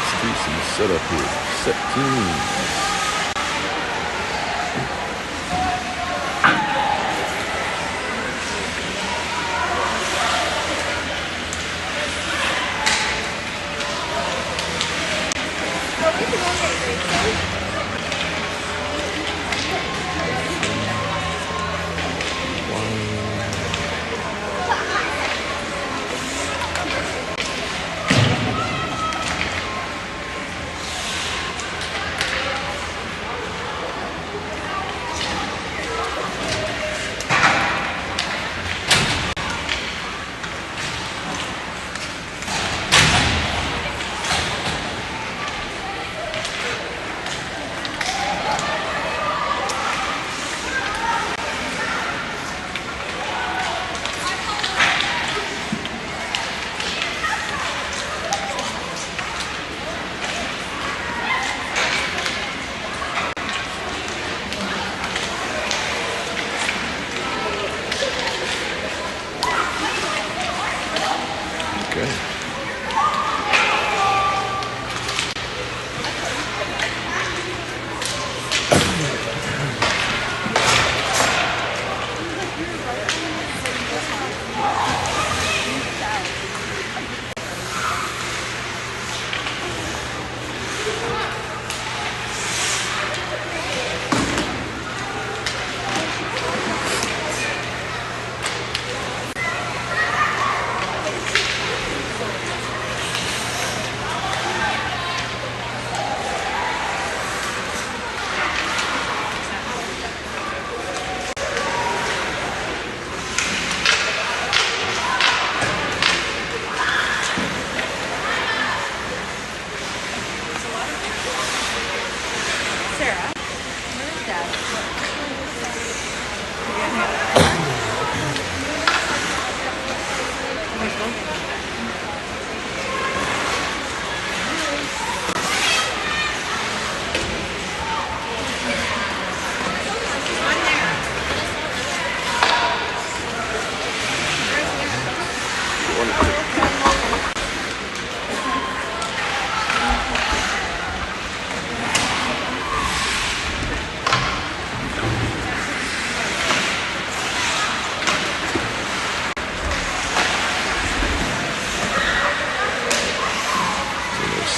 Let's do some setup here. Set teams.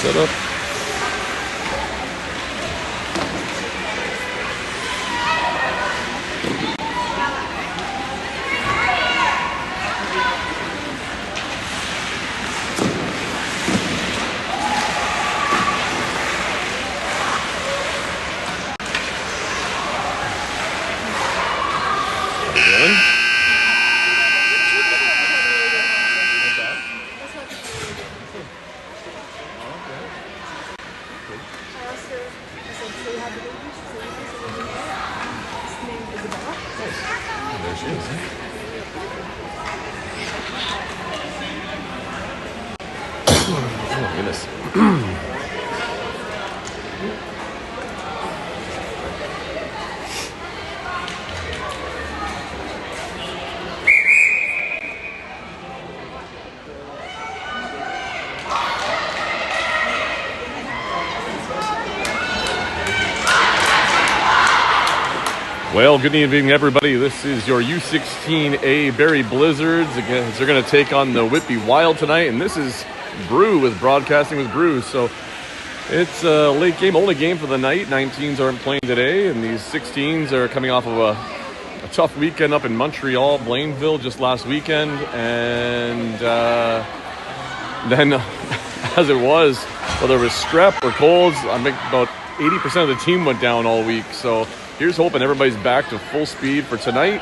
Set up. Oh, goodness. Well, good evening, everybody. This is your U16A Barrie Blizzards. Again, they're going to take on the Whitby Wild tonight, and this is Brew with Broadcasting with Brew. So it's a late game, only game for the night. 19s aren't playing today, and these 16s are coming off of a tough weekend up in Montreal, Blainville, just last weekend. And then, as it was, whether it was strep or colds, I think about 80% of the team went down all week. So here's hoping everybody's back to full speed for tonight,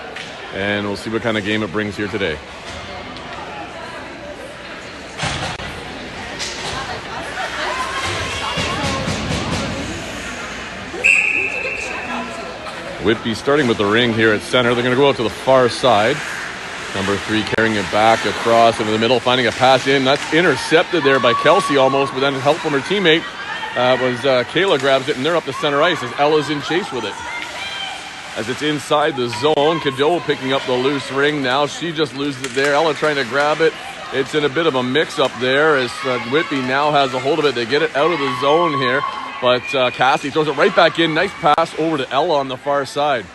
and we'll see what kind of game it brings here today. Whitby starting with the ring here at center. They're going to go out to the far side. Number 3 carrying it back across into the middle, finding a pass in. That's intercepted there by Kelsey almost, but then help from her teammate Kayla grabs it, and they're up the center ice as Ella's in chase with it. As it's inside the zone, Cadeau picking up the loose ring now. She just loses it there. Ella trying to grab it. It's in a bit of a mix-up there as Whitby now has a hold of it. They get it out of the zone here, but Cassie throws it right back in. Nice pass over to Ella on the far side.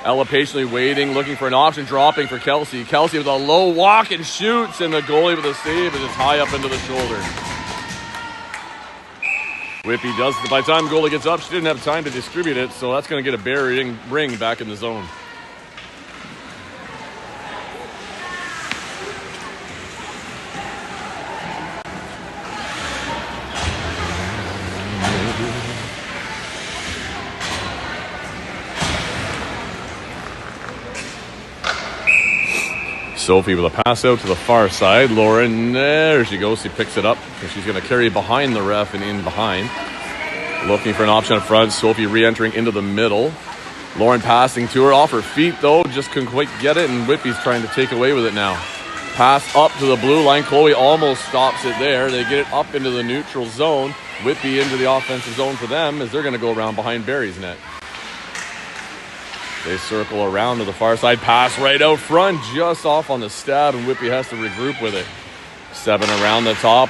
Ella patiently waiting, looking for an option, dropping for Kelsey. Kelsey with a low walk and shoots, and the goalie with a save, and it's high up into the shoulder. Whitby does, by the time the goalie gets up, she didn't have time to distribute it, so that's going to get a Barrie ring back in the zone. Sophie with a pass out to the far side. Lauren, there she goes. She picks it up. And she's going to carry behind the ref and in behind. Looking for an option up front. Sophie re-entering into the middle. Lauren passing to her. Off her feet, though. Just couldn't quite get it. And Whitby's trying to take away with it now. Pass up to the blue line. Chloe almost stops it there. They get it up into the neutral zone. Whitby into the offensive zone for them as they're going to go around behind Barrie's net. They circle around to the far side. Pass right out front, just off on the stab, and Whitby has to regroup with it. 7 around the top,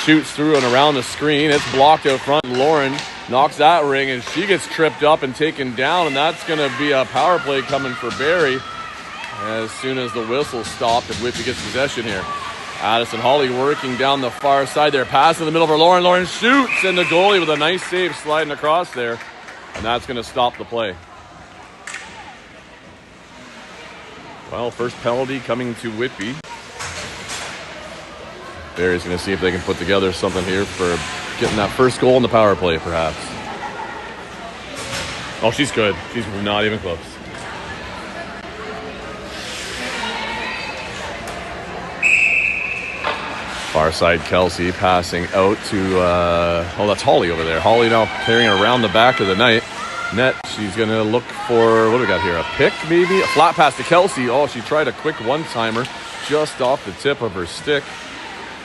shoots through and around the screen. It's blocked out front. Lauren knocks that ring, and she gets tripped up and taken down, and that's going to be a power play coming for Barrie as soon as the whistle stopped and Whitby gets possession here. Addison Hawley working down the far side there. Pass in the middle for Lauren. Lauren shoots, and the goalie with a nice save sliding across there, and that's going to stop the play. Well, first penalty coming to Whitby. Barrie's going to see if they can put together something here for getting that first goal in the power play, perhaps. Oh, she's good. She's not even close. Far side, Kelsey passing out to, that's Holly over there. Holly now carrying around the back of the net. She's going to look for, what do we got here? A pick, maybe? A flat pass to Kelsey. Oh, she tried a quick one-timer just off the tip of her stick.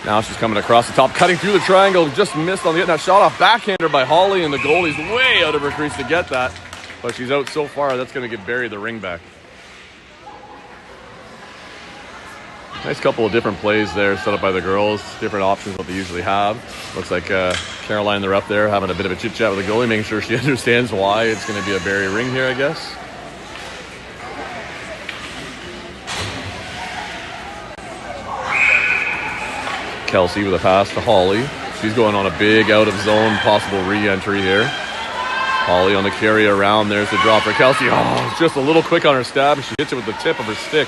Now she's coming across the top, cutting through the triangle. Just missed on the end. That shot off backhander by Holly, and the goalie's way out of her crease to get that. But she's out so far, that's going to give Barrie the ring back. Nice couple of different plays there set up by the girls. Different options what they usually have. Looks like Caroline, they're up there having a bit of a chit-chat with the goalie, making sure she understands why it's going to be a Barrie ring here, I guess. Kelsey with a pass to Holly. She's going on a big out-of-zone possible re-entry here. Holly on the carry around. There's the drop for Kelsey. Oh, just a little quick on her stab. She hits it with the tip of her stick.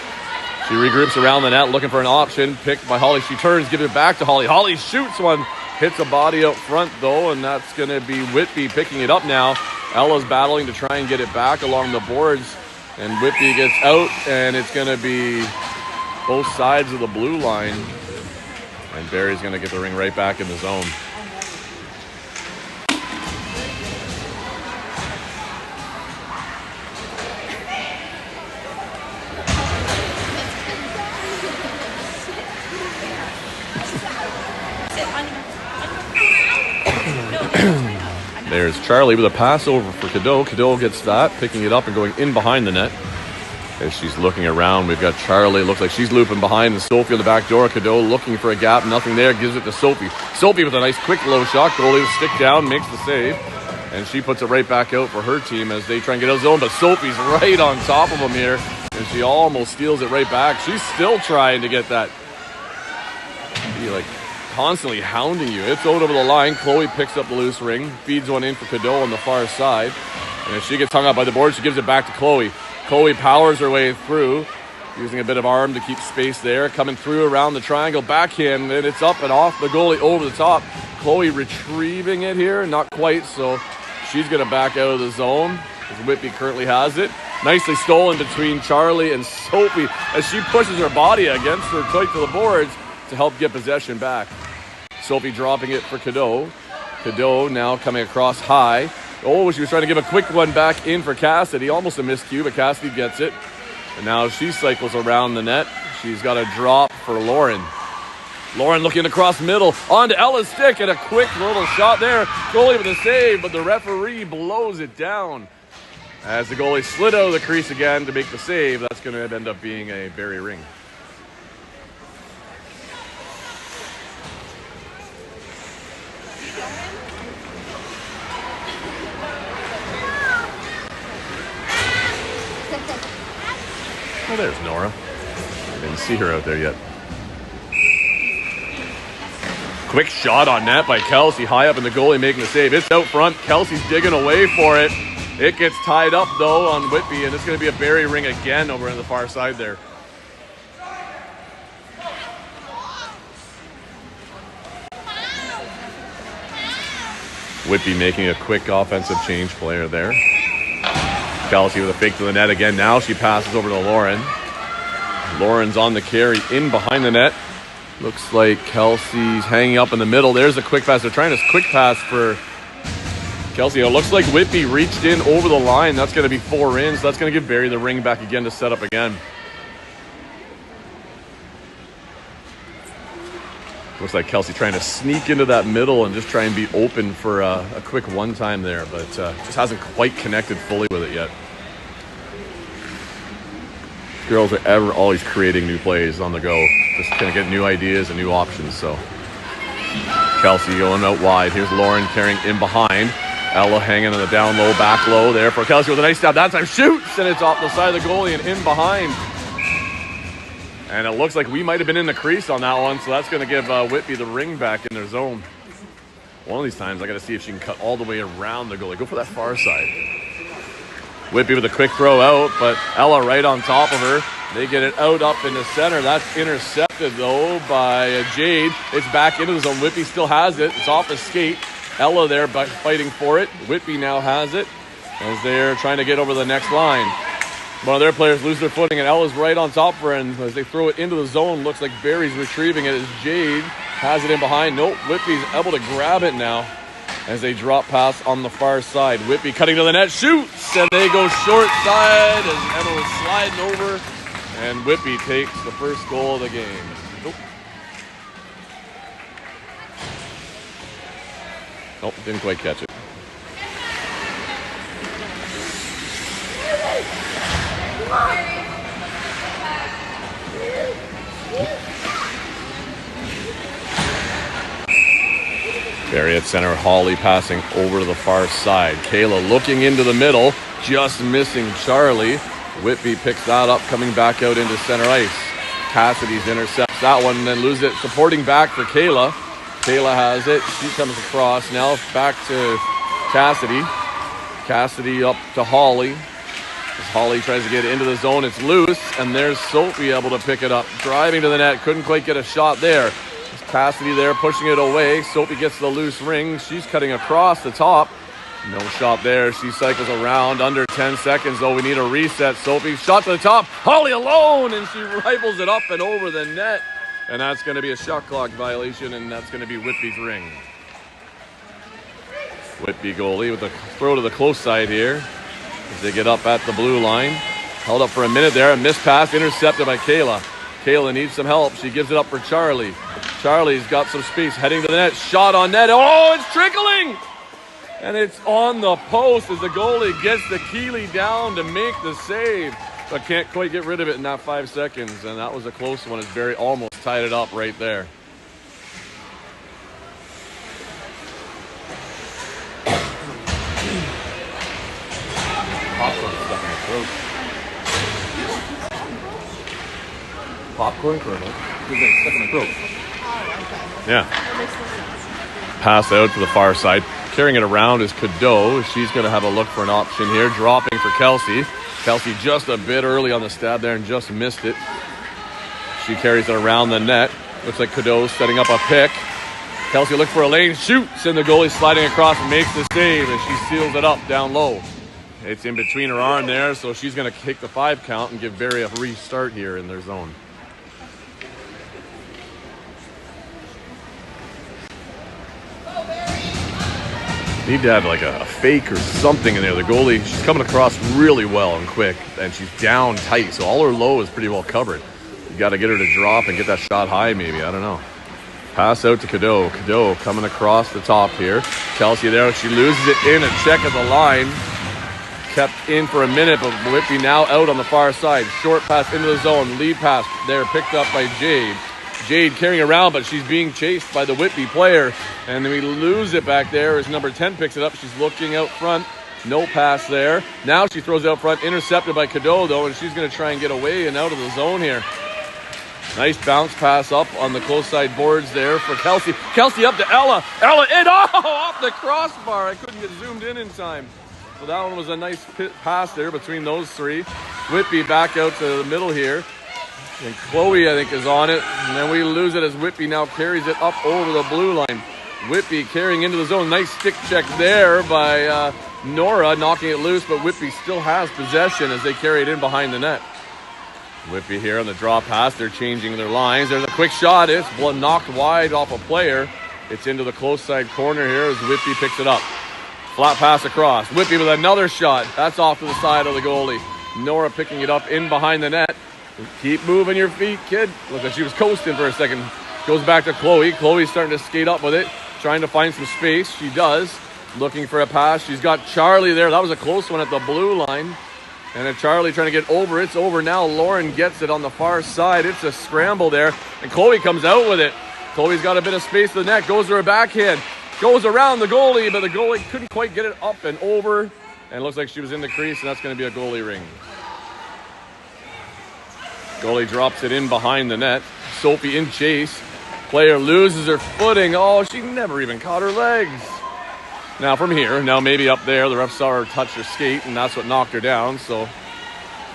She regroups around the net, looking for an option. Picked by Holly. She turns, gives it back to Holly. Holly shoots one. Hits a body out front, though, and that's going to be Whitby picking it up now. Ella's battling to try and get it back along the boards, and Whitby gets out, and it's going to be both sides of the blue line. And Barrie's going to get the ring right back in the zone. There's Charlie with a pass over for Cadeau. Cadeau gets that, picking it up and going in behind the net. As she's looking around, we've got Charlie. Looks like she's looping behind, and Sophie on the back door. Cadeau looking for a gap. Nothing there. Gives it to Sophie. Sophie with a nice quick low shot. Goalie with stick down. Makes the save. And she puts it right back out for her team as they try and get out of zone. But Sophie's right on top of them here. And she almost steals it right back. She's still trying to get that. Be constantly hounding you. It's out over the line. Chloe picks up the loose ring. Feeds one in for Cadeau on the far side. And as she gets hung up by the board, she gives it back to Chloe. Chloe powers her way through, using a bit of arm to keep space there. Coming through around the triangle, backhand, and it's up and off the goalie over the top. Chloe retrieving it here, not quite, so she's going to back out of the zone as Whitby currently has it. Nicely stolen between Charlie and Sophie as she pushes her body against her tight to the boards to help get possession back. Sophie dropping it for Cadeau. Cadeau now coming across high. Oh, she was trying to give a quick one back in for Cassidy. Almost a miscue, but Cassidy gets it. And now she cycles around the net. She's got a drop for Lauren. Lauren looking across middle. Onto Ella's stick and a quick little shot there. Goalie with a save, but the referee blows it down. As the goalie slid out of the crease again to make the save, that's going to end up being a Barrie ring. there's Nora. I didn't see her out there yet. Quick shot on net by Kelsey, high up in the goalie making the save. It's out front. Kelsey's digging away for it. It gets tied up though on Whitby, and it's going to be a Barrie ring again over on the far side there. Whitby making a quick offensive change player there. Kelsey with a fake to the net again. Now she passes over to Lauren. Lauren's on the carry in behind the net. Looks like Kelsey's hanging up in the middle. There's a quick pass. They're trying to quick pass for Kelsey. It looks like Whitby reached in over the line. That's going to be 4 in. So that's going to give Barrie the ring back again to set up again. Looks like Kelsey trying to sneak into that middle and just try and be open for a quick one-time there, but just hasn't quite connected fully with it yet. Girls are always creating new plays on the go. Just going to get new ideas and new options. So Kelsey going out wide. Here's Lauren carrying in behind. Ella hanging on the down low, back low there for Kelsey with a nice stab. That time shoots, and it's off the side of the goalie and in behind. And it looks like we might have been in the crease on that one, so that's going to give Whitby the ring back in their zone. One of these times, I got to see if she can cut all the way around the goalie. Go for that far side. Whitby with a quick throw out, but Ella right on top of her. They get it out up in the center. That's intercepted, though, by Jade. It's back into the zone. Whitby still has it. It's off the skate. Ella there fighting for it. Whitby now has it as they're trying to get over the next line. One of their players loses their footing, and Ella's right on top of her, and as they throw it into the zone, looks like Barrie's retrieving it as Jade has it in behind. Nope, Whitby's able to grab it now as they drop pass on the far side. Whitby cutting to the net, shoots, and they go short side as Emma was sliding over, and Whitby takes the first goal of the game. Nope. Nope, didn't quite catch it. Barrie at center, Holly passing over to the far side. Kayla looking into the middle, just missing Charlie. Whitby picks that up, coming back out into center ice. Cassidy's intercepts that one and then loses it. Supporting back for Kayla. Kayla has it. She comes across. Now back to Cassidy. Cassidy up to Holly. As Holly tries to get into the zone, it's loose, and there's Sophie able to pick it up. Driving to the net, couldn't quite get a shot there. Cassidy there pushing it away. Sophie gets the loose ring. She's cutting across the top. No shot there. She cycles around under 10 seconds, though. We need a reset. Sophie shot to the top. Holly alone, and she rifles it up and over the net. And that's going to be a shot clock violation, and that's going to be Whitby's ring. Whitby goalie with a throw to the close side here as they get up at the blue line. Held up for a minute there. A missed pass intercepted by Kayla. Kayla needs some help. She gives it up for Charlie. Charlie's got some space, heading to the net. Shot on net. Oh, it's trickling! And it's on the post as the goalie gets the Keeley down to make the save. But can't quite get rid of it in that 5 seconds. And that was a close one as Barrie almost tied it up right there. Popcorn stuck in the throat. Popcorn kernel. Stuck in the throat. Yeah. Pass out to the far side. Carrying it around is Cadeau. She's going to have a look for an option here. Dropping for Kelsey. Kelsey just a bit early on the stab there and just missed it. She carries it around the net. Looks like Cadeau's setting up a pick. Kelsey looks for a lane, shoots, and the goalie sliding across and makes the save as she seals it up down low. It's in between her arm there, so she's going to take the 5 count and give Barrie a restart here in their zone. Need to have like a fake or something in there. The goalie, she's coming across really well and quick, and she's down tight, so all her low is pretty well covered. You got to get her to drop and get that shot high maybe. I don't know. Pass out to Cadeau. Cadeau coming across the top here. Kelsey there. She loses it in a check of the line. Kept in for a minute, but Whitby now out on the far side. Short pass into the zone. Lead pass there picked up by Jade. Jade carrying around, but she's being chased by the Whitby player. And then we lose it back there as number 10 picks it up. She's looking out front No pass there. Now she throws out front, intercepted by Cadeau, though, and she's going to try and get away and out of the zone here. Nice bounce pass up on the close side boards there for Kelsey. Kelsey up to Ella. Ella in, off the crossbar. I couldn't get zoomed in time. So that one was a nice pass there between those three. Whitby back out to the middle here. And Chloe, I think, is on it. And then we lose it as Whitby now carries it up over the blue line. Whitby carrying into the zone. Nice stick check there by Nora, knocking it loose, but Whitby still has possession as they carry it in behind the net. Whitby here on the draw pass. They're changing their lines. There's a quick shot. It's knocked wide off a player. It's into the close side corner here as Whitby picks it up. Flat pass across. Whitby with another shot. That's off to the side of the goalie. Nora picking it up in behind the net. Keep moving your feet, kid. Looked like she was coasting for a second. Goes back to Chloe. Chloe's starting to skate up with it. Trying to find some space. She does. Looking for a pass. She's got Charlie there. That was a close one at the blue line. And then Charlie trying to get over. It's over now. Lauren gets it on the far side. It's a scramble there. And Chloe comes out with it. Chloe's got a bit of space to the net. Goes to her backhand. Goes around the goalie, but the goalie couldn't quite get it up and over. And it looks like she was in the crease, and that's going to be a goalie ring. Goalie drops it in behind the net. Sophie in chase. Player loses her footing. Oh, she never even caught her legs. Now from here, now maybe up there, the ref saw her touch her skate, and that's what knocked her down. So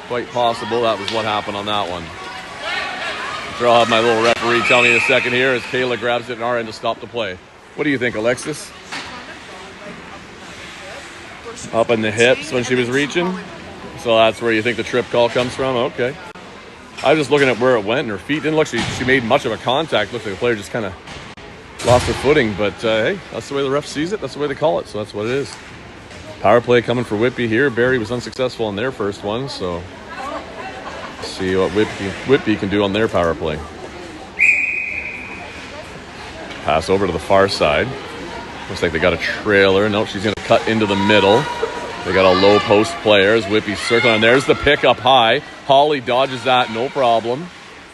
quite possible that was what happened on that one. I'll have my little referee tell me in a second here as Kayla grabs it in our end to stop the play. What do you think, Alexis? Up in the hips when she was reaching. So that's where you think the trip call comes from? Okay. I was just looking at where it went, and her feet didn't look, she made much of a contact. Looks like the player just kind of lost her footing, but hey, that's the way the ref sees it. That's the way they call it, so that's what it is. Power play coming for Whitby here. Barrie was unsuccessful on their first one, so let's see what Whitby can do on their power play. Pass over to the far side. Looks like they got a trailer. Nope, she's going to cut into the middle. They got a low post player as Whitby's circling. There's the pick up high. Holly dodges that, no problem.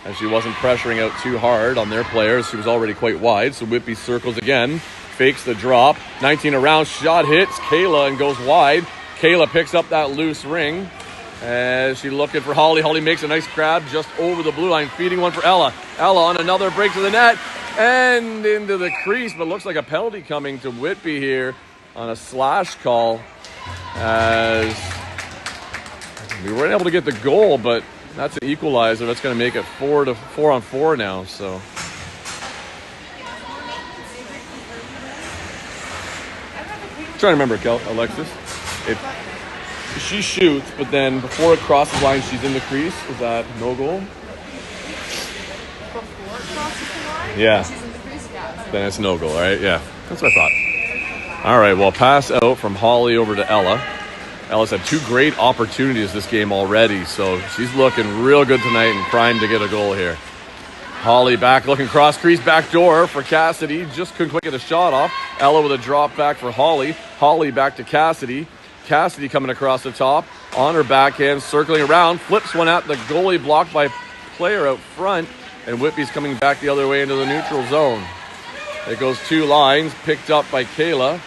And she wasn't pressuring out too hard on their players. She was already quite wide. So Whitby circles again. Fakes the drop. 19 around. Shot hits Kayla and goes wide. Kayla picks up that loose ring. As she's looking for Holly. Holly makes a nice grab just over the blue line. Feeding one for Ella. Ella on another break to the net. And into the crease. But looks like a penalty coming to Whitby here on a slash call. As we weren't able to get the goal, but that's an equalizer. That's going to make it 4-4 now. So I'm trying to remember, Alexis. If she shoots, but then before it crosses the line, she's in the crease. Is that no goal? Before it crosses the line? Yeah. She's in the crease, yeah. Then it's no goal, right? Yeah, that's what I thought. All right, well, pass out from Holly over to Ella. Ella's had two great opportunities this game already, so she's looking real good tonight and primed to get a goal here. Holly back looking cross crease, back door for Cassidy. Just couldn't quite get a shot off. Ella with a drop back for Holly. Holly back to Cassidy. Cassidy coming across the top on her backhand, circling around, flips one at the goalie, blocked by player out front, and Whitby's coming back the other way into the neutral zone. It goes two lines, picked up by Kayla.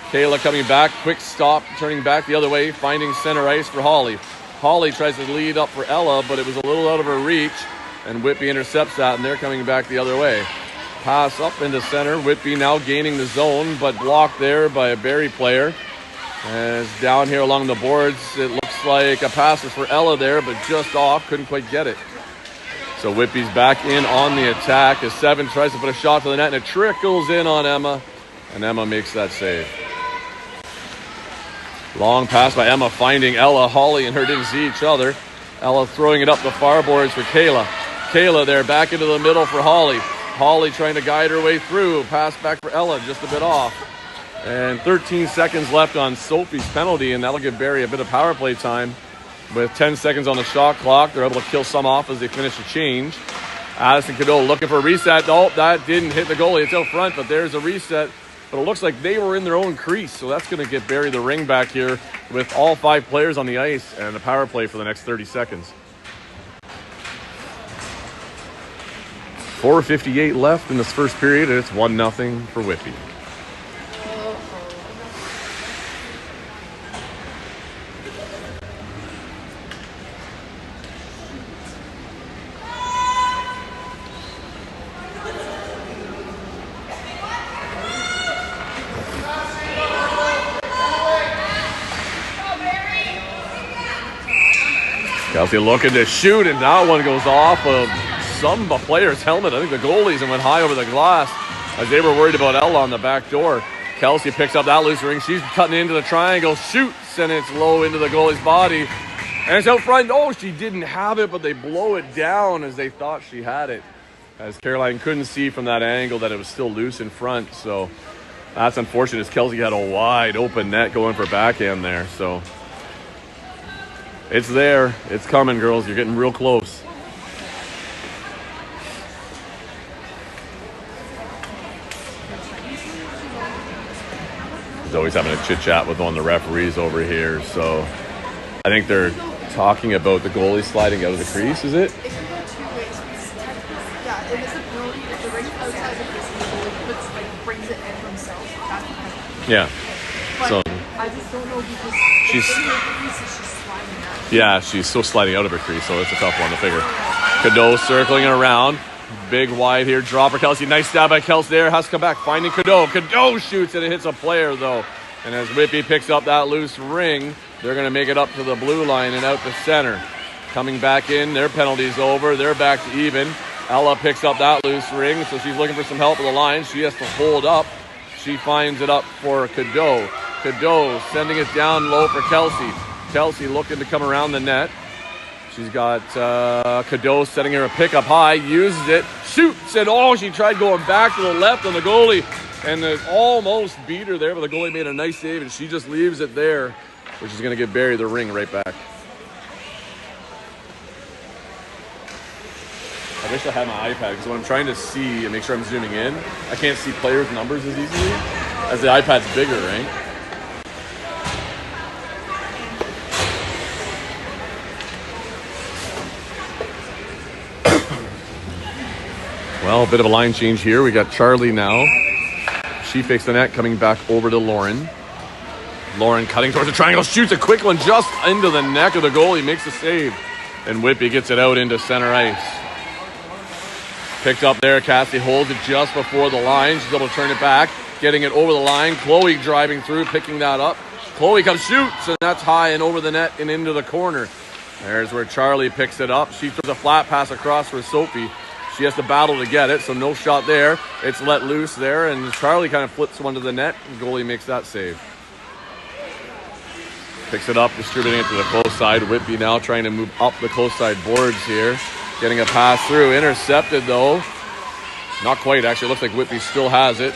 Kayla coming back, quick stop, turning back the other way, finding center ice for Holly. Holly tries to lead up for Ella, but it was a little out of her reach, and Whitby intercepts that, and they're coming back the other way. Pass up into center. Whitby now gaining the zone, but blocked there by a Barrie player. As down here along the boards, it looks like a pass is for Ella there, but just off, couldn't quite get it. So Whitby's back in on the attack as Seven tries to put a shot to the net, and it trickles in on Emma, and Emma makes that save. Long pass by Emma, finding Ella. Holly and her didn't see each other. Ella throwing it up the far boards for Kayla. Kayla there, back into the middle for Holly. Holly trying to guide her way through. Pass back for Ella, just a bit off. And 13 seconds left on Sophie's penalty, and that'll give Barrie a bit of power play time. With 10 seconds on the shot clock, they're able to kill some off as they finish the change. Addison Cadeau looking for a reset. Oh, that didn't hit the goalie. It's out front, but there's a reset. But it looks like they were in their own crease, so that's going to get Barrie the ring back here with all 5 players on the ice and a power play for the next 30 seconds. 4:58 left in this first period, and it's 1-0 for Whitby. Kelsey looking to shoot, and that one goes off of some player's helmet. I think the goalie's, and went high over the glass as they were worried about Ella on the back door. Kelsey picks up that loose ring. She's cutting into the triangle, shoots, and it's low into the goalie's body. And it's out front. Oh, she didn't have it, but they blow it down as they thought she had it. As Caroline couldn't see from that angle that it was still loose in front. So that's unfortunate, as Kelsey had a wide open net going for backhand there. So it's there. It's coming, girls. You're getting real close. Always having a chit chat with one of the referees over here, so I think they're talking about the goalie sliding out of the crease. Is it? It can go two ways. Yeah, it is a penalty if the ring's outside the crease and the goalie brings it in himself. That's a penalty. Yeah. But So I just don't know because she's in her crease is she's sliding out. yeah, she's still sliding out of her crease, so it's a tough one to figure. Cadeau circling around. Big wide here, dropper Kelsey. Nice stab by Kelsey there. Has to come back, finding Cadeau. Cadeau shoots, and it hits a player, though. And as Whitby picks up that loose ring, they're going to make it up to the blue line and out to center. Coming back in, their penalty's over. They're back to even. Ella picks up that loose ring, so she's looking for some help at the line. She has to hold up. She finds it up for Cadeau. Cadeau sending it down low for Kelsey. Kelsey looking to come around the net. She's got Cadeau setting her a pick up high, uses it, shoots, and oh, she tried going back to the left on the goalie, and it almost beat her there, but the goalie made a nice save, and she just leaves it there, which is going to give Barrie the ring right back. I wish I had my iPad, because when I'm trying to see and make sure I'm zooming in, I can't see players' numbers as easily, as the iPad's bigger, right? Well, a bit of a line change here. We got Charlie now. She fakes the net, coming back over to Lauren. Lauren cutting towards the triangle, shoots a quick one just into the neck of the goalie, makes the save. And Whitby gets it out into center ice. Picked up there, Cassie holds it just before the line. She's able to turn it back, getting it over the line. Chloe driving through, picking that up. Chloe comes, shoots, and that's high and over the net and into the corner. There's where Charlie picks it up. She throws a flat pass across for Sophie. She has to battle to get it, so no shot there. It's let loose there, and Charlie kind of flips one to the net, and goalie makes that save. Picks it up, distributing it to the close side. Whitby now trying to move up the close side boards here. Getting a pass through, intercepted though. Not quite, actually. It looks like Whitby still has it.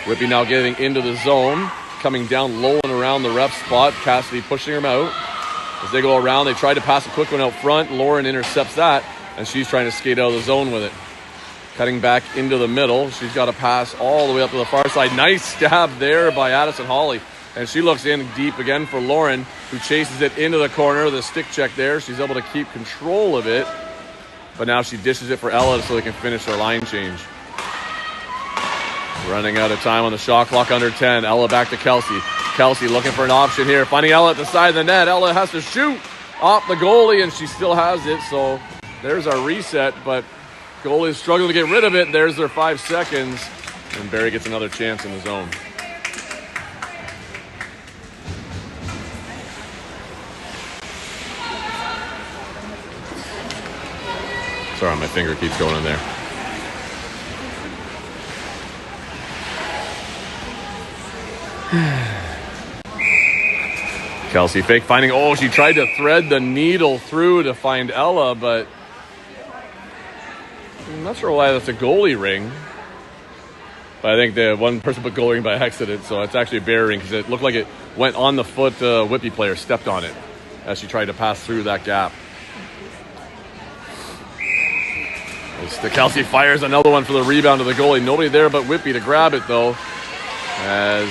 Whitby now getting into the zone, coming down low and around the ref spot. Cassidy pushing him out. As they go around, they try to pass a quick one out front. Lauren intercepts that, and she's trying to skate out of the zone with it. Cutting back into the middle. She's got to pass all the way up to the far side. Nice stab there by Addison Hawley. And she looks in deep again for Lauren, who chases it into the corner. The stick check there. She's able to keep control of it. But now she dishes it for Ella so they can finish their line change. Running out of time on the shot clock, under 10. Ella back to Kelsey. Kelsey looking for an option here. Finding Ella at the side of the net. Ella has to shoot off the goalie, and she still has it. So there's our reset, but goalie is struggling to get rid of it. There's their 5 seconds, and Barrie gets another chance in the zone. Sorry, my finger keeps going in there. Kelsey fake finding, oh, she tried to thread the needle through to find Ella, but I'm not sure why that's a goalie ring. But I think the one person put goalie ring by accident, so it's actually a Barrie ring because it looked like it went on the foot. Whitby player stepped on it as she tried to pass through that gap. The Kelsey fires another one for the rebound to the goalie. Nobody there but Whitby to grab it, though. As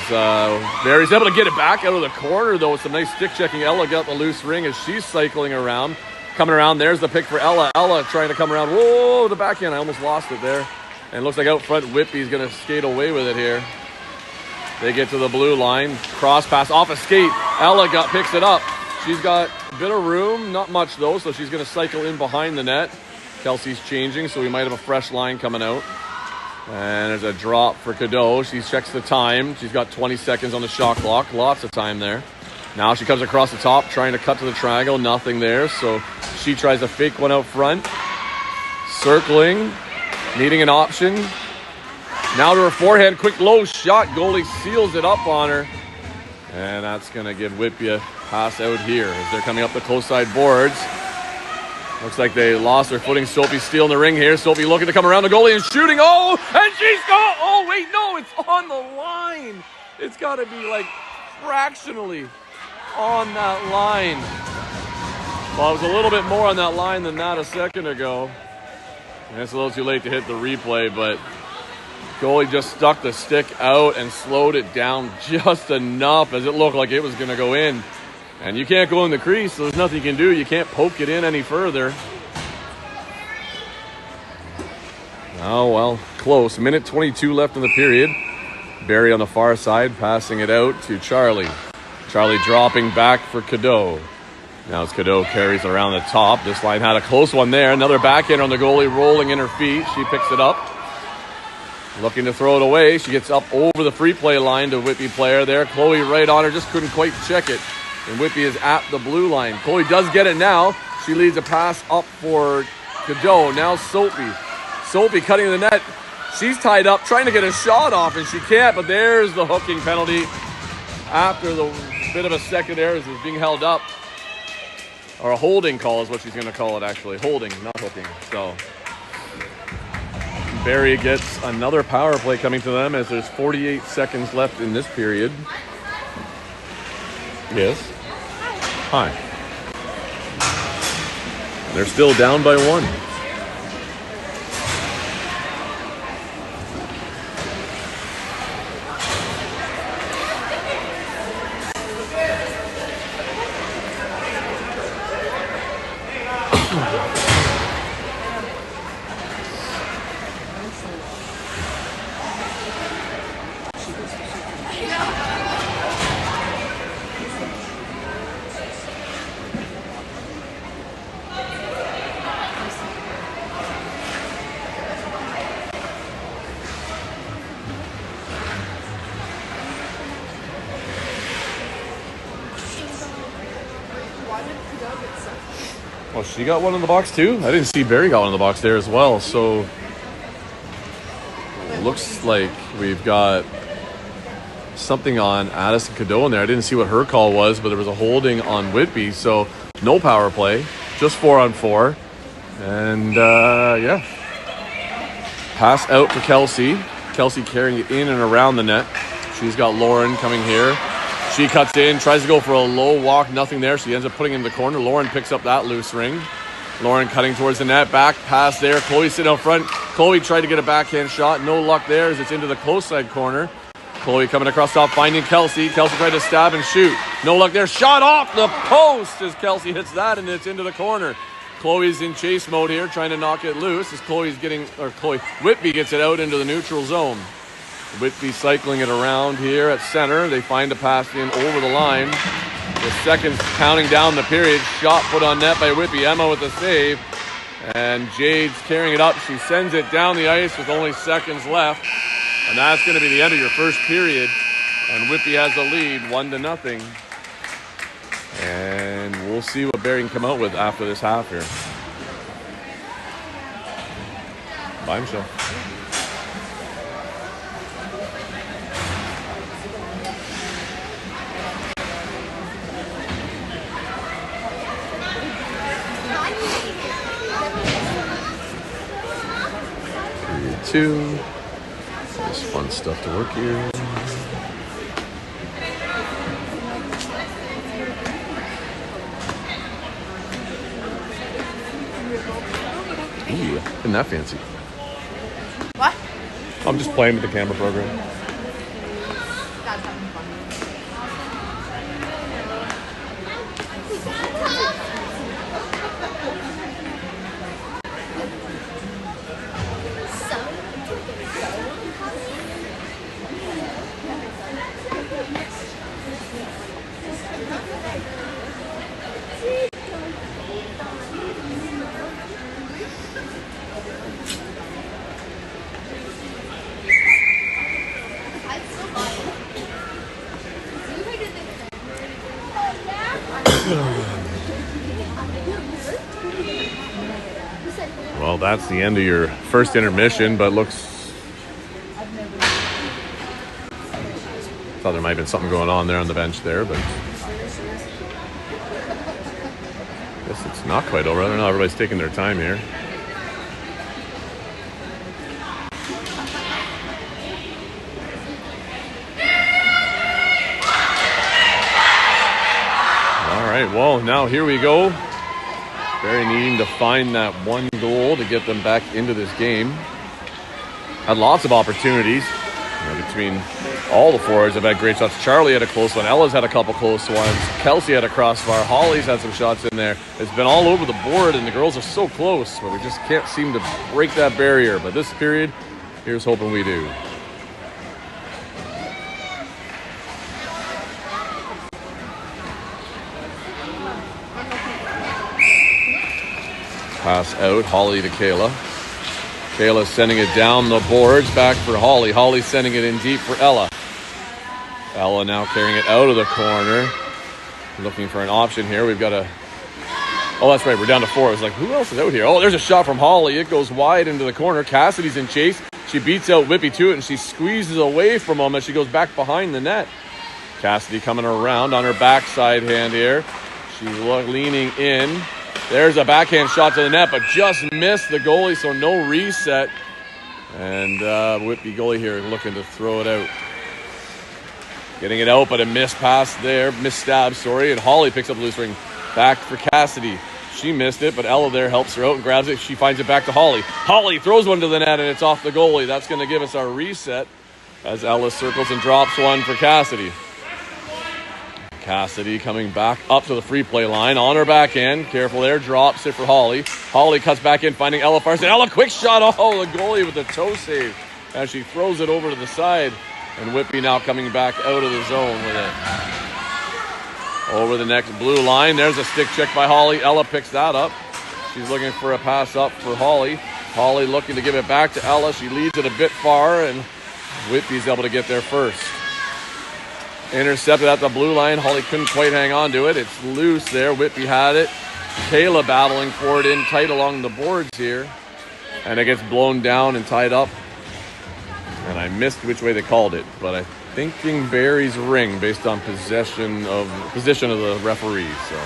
Barrie's able to get it back out of the corner, though, with some nice stick checking. Ella got the loose ring as she's cycling around. Coming around, there's the pick for Ella. Ella trying to come around. Whoa, the backhand. I almost lost it there. And it looks like out front, Whitby's going to skate away with it here. They get to the blue line. Cross pass off a skate. Ella picks it up. She's got a bit of room. Not much, though, so she's going to cycle in behind the net. Kelsey's changing, so we might have a fresh line coming out. And there's a drop for Cadeau. She checks the time. She's got 20 seconds on the shot clock. Lots of time there. Now she comes across the top, trying to cut to the triangle. Nothing there, so She tries to fake one out front. Circling. Needing an option. Now to her forehand. Quick low shot. Goalie seals it up on her. And that's going to give Whitby a pass out here as they're coming up the close side boards. Looks like they lost their footing. Sophie's stealing the ring here. Sophie looking to come around the goalie and shooting. Oh, and she's got... Oh, wait, no, it's on the line. It's got to be like fractionally on that line. Well, it was a little bit more on that line than that a second ago. And it's a little too late to hit the replay, but goalie just stuck the stick out and slowed it down just enough as it looked like it was going to go in. And you can't go in the crease, so there's nothing you can do. You can't poke it in any further. Oh, well, close. Minute 22 left in the period. Barrie on the far side, passing it out to Charlie. Charlie dropping back for Cadeau. Now as Cadeau carries around the top. This line had a close one there. Another backhand on the goalie, rolling in her feet. She picks it up. Looking to throw it away. She gets up over the free play line to Whitby player there. Chloe right on her, just couldn't quite check it. And Whitby is at the blue line. Chloe does get it now. She leads a pass up for Cadeau. Now Sophie. Sophie cutting the net. She's tied up, trying to get a shot off, and she can't. But there's the hooking penalty after the bit of a second error as it's being held up. Or a holding call is what she's going to call it, actually. Holding, not hooking. So Barrie gets another power play coming to them as there's 48 seconds left in this period. Yes. Hi. They're still down by 1. Oh, she got one in the box too? I didn't see Barrie got one in the box there as well. So it looks like we've got something on Addison Cadeau in there. I didn't see what her call was, but there was a holding on Whitby. So no power play, just 4-on-4. And yeah. Pass out for Kelsey. Kelsey carrying it in and around the net. She's got Lauren coming here. She cuts in, tries to go for a low walk, nothing there. She ends up putting it in the corner. Lauren picks up that loose ring. Lauren cutting towards the net, back pass there. Chloe sitting out front. Chloe tried to get a backhand shot. No luck there as it's into the close side corner. Chloe coming across top, finding Kelsey. Kelsey tried to stab and shoot. No luck there. Shot off the post as Kelsey hits that and it's into the corner. Chloe's in chase mode here, trying to knock it loose as Whitby gets it out into the neutral zone. Whitby cycling it around here at center. They find a pass in over the line. The seconds counting down the period. Shot put on net by Whitby. Emma with the save. And Jade's carrying it up. She sends it down the ice with only seconds left. And that's going to be the end of your first period. And Whitby has the lead 1-0. And we'll see what Barrie can come out with after this half here. Bye, Michelle. Period 2. All this fun stuff to work here. Ooh, isn't that fancy? What? I'm just playing with the camera program. That's having fun. that's the end of your first intermission, but looks... Thought there might have been something going on there on the bench there, but... I guess it's not quite over. I don't know, everybody's taking their time here. All right, well, now here we go. Barrie needing to find that one goal to get them back into this game. Had lots of opportunities between all the forwards. Have had great shots. Charlie had a close one. Ella's had a couple close ones. Kelsey had a crossbar. Holly's had some shots in there. It's been all over the board, and the girls are so close, but we just can't seem to break that barrier. But this period, here's hoping we do. Pass out, Holly to Kayla. Kayla sending it down the boards, back for Holly. Holly sending it in deep for Ella. Ella now carrying it out of the corner. Looking for an option here. We've got a... Oh, that's right, we're down to 4. I was like, who else is out here? Oh, there's a shot from Holly. It goes wide into the corner. Cassidy's in chase. She beats out Whitby to it, and she squeezes away from him as she goes back behind the net. Cassidy coming around on her backside hand here. She's leaning in. There's a backhand shot to the net, but just missed the goalie, so no reset. And Whitby goalie here looking to throw it out. Getting it out, but a missed pass there. Missed stab, sorry. And Holly picks up the loose ring. Back for Cassidy. She missed it, but Ella there helps her out and grabs it. She finds it back to Holly. Holly throws one to the net, and it's off the goalie. That's going to give us our reset as Ella circles and drops one for Cassidy. Cassidy coming back up to the free play line on her backhand. Careful there, drops it for Holly. Holly cuts back in, finding Ella Farson. Ella, quick shot. Oh, the goalie with the toe save as she throws it over to the side. And Whitby now coming back out of the zone with it. Over the next blue line. There's a stick check by Holly. Ella picks that up. She's looking for a pass up for Holly. Holly looking to give it back to Ella. She leads it a bit far, and Whitby's able to get there first. Intercepted at the blue line. Holly couldn't quite hang on to it. It's loose there. Whitby had it. Kayla battling for it in tight along the boards here. And it gets blown down and tied up. And I missed which way they called it, but I'm thinking Barrie's ring based on position of the referee. So.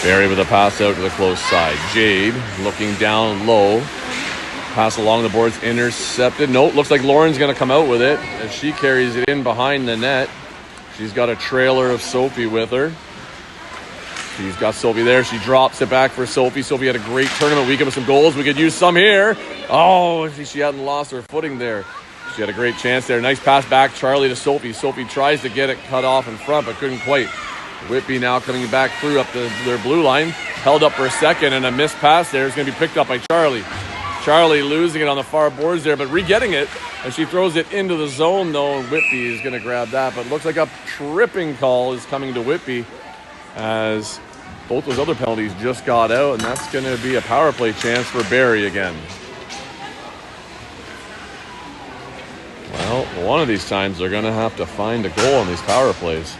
Barrie with a pass out to the close side. Jade looking down low. Pass along the boards, intercepted. Nope, looks like Lauren's going to come out with it as she carries it in behind the net. She's got a trailer of Sophie with her. She's got Sophie there. She drops it back for Sophie. Sophie had a great tournament weekend with some goals. We could use some here. Oh, she hadn't lost her footing there. She had a great chance there. Nice pass back, Charlie to Sophie. Sophie tries to get it cut off in front, but couldn't quite. Whitby now coming back through up their blue line. Held up for a second, and a missed pass there is going to be picked up by Charlie. Charlie losing it on the far boards there, but re-getting it. And she throws it into the zone, though, and Whitby is going to grab that. But looks like a tripping call is coming to Whitby as both those other penalties just got out, and that's going to be a power play chance for Barrie again. Well, one of these times they're going to have to find a goal on these power plays.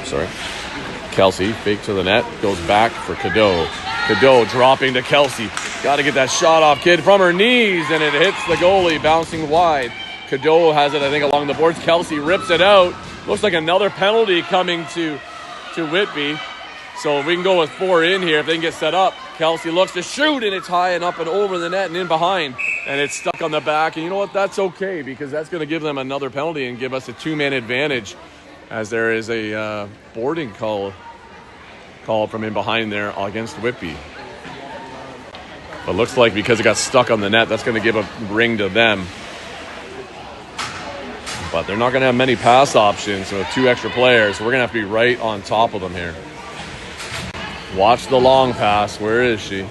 Sorry. Kelsey, fake to the net, goes back for Cadeau. Cadeau dropping to Kelsey. Got to get that shot off, kid, from her knees, and it hits the goalie, bouncing wide. Cadeau has it, I think, along the boards. Kelsey rips it out. Looks like another penalty coming to Whitby. So we can go with 4 in here if they can get set up. Kelsey looks to shoot, and it's high and up and over the net and in behind. And it's stuck on the back. And you know what? That's okay, because that's going to give them another penalty and give us a 2-man advantage, as there is a boarding call from in behind there against Whitby. But looks like because it got stuck on the net, that's going to give a ring to them. But they're not going to have many pass options with 2 extra players. So we're going to have to be right on top of them here. Watch the long pass. Where is she?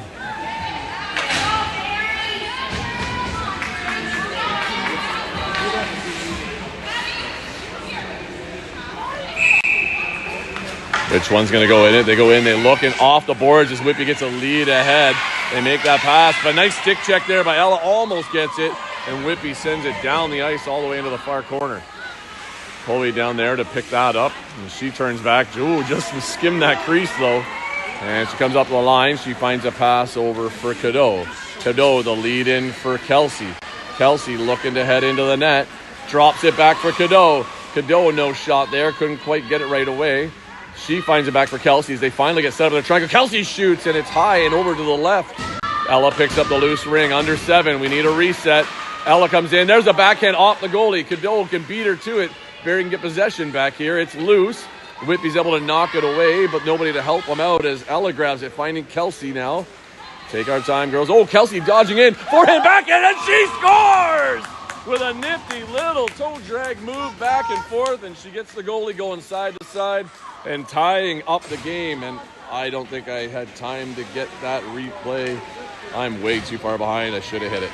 Which one's going to go in it? They go in, they look, and off the boards as Whitby gets a lead ahead. They make that pass, but nice stick check there by Ella, almost gets it, and Whitby sends it down the ice all the way into the far corner. Chloe down there to pick that up, and she turns back. Ooh, just skimmed that crease though. And she comes up the line. She finds a pass over for Cadeau. Cadeau, the lead in for Kelsey. Kelsey looking to head into the net. Drops it back for Cadeau. Cadeau, no shot there. Couldn't quite get it right away. She finds it back for Kelsey as they finally get set up in the triangle. Kelsey shoots, and it's high and over to the left. Ella picks up the loose ring. Under 7. We need a reset. Ella comes in. There's a backhand off the goalie. Cadeau can beat her to it. Barrie can get possession back here. It's loose. Whitby's able to knock it away, but nobody to help him out as Ella grabs it, finding Kelsey now. Take our time, girls. Oh, Kelsey dodging in. Forehand backhand, and she scores! With a nifty little toe drag move back and forth, and she gets the goalie going side to side and tying up the game. And I don't think I had time to get that replay. I'm way too far behind. I should have hit it.